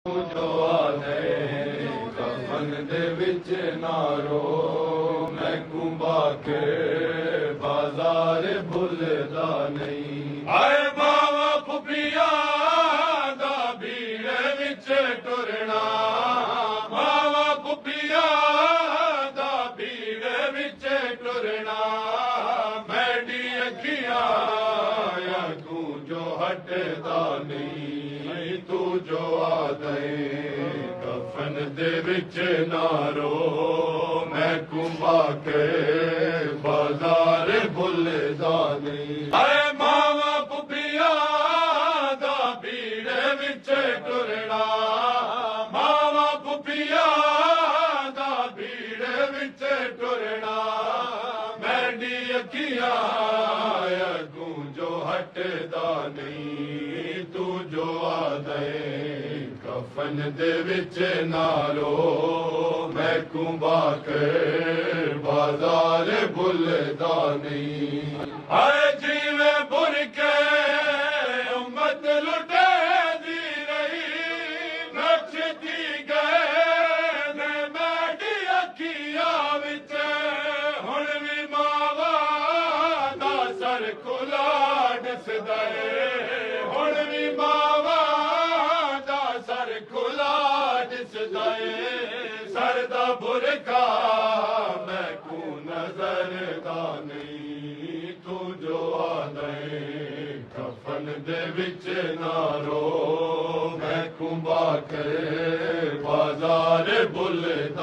जो आदे कफन दे विच ना रो मैं कुंबा के बाजार भुलदा नहीं। आए बावा फुफिया दा भीड़ विच टुरना, बावा फुफिया दा भीड़ विच टुरना। मैडी अखियां या तू जो हटदा नहीं, तू जो आदे कफन दे विच ना रो मैं कुंबा के बाजार भुलदा नहीं। आए मावा फुफिया दा भीड़ विच टुरना, मावा फुफिया दा भीड़ विच टुरना। मैडी अखियां अगू जो हटदा नहीं, तू जो आदे कफन दे विच ना रो मैं कुंबा के बाजार भुलदा नहीं। आए जीवे बुर के उम्मत लुटे दी रही, नचदी गए ने मैडी अखियां विच। हुण भी मावा दा सर खुला दिसदा ऐ, हुण भी मावा दा सर खुला दिसदा ऐ। सर दा बुरका मैकू नजर दा नहीं, तू जो आदे कफन दे विच ना रो मैं कुंबा के बाजार भुलदा।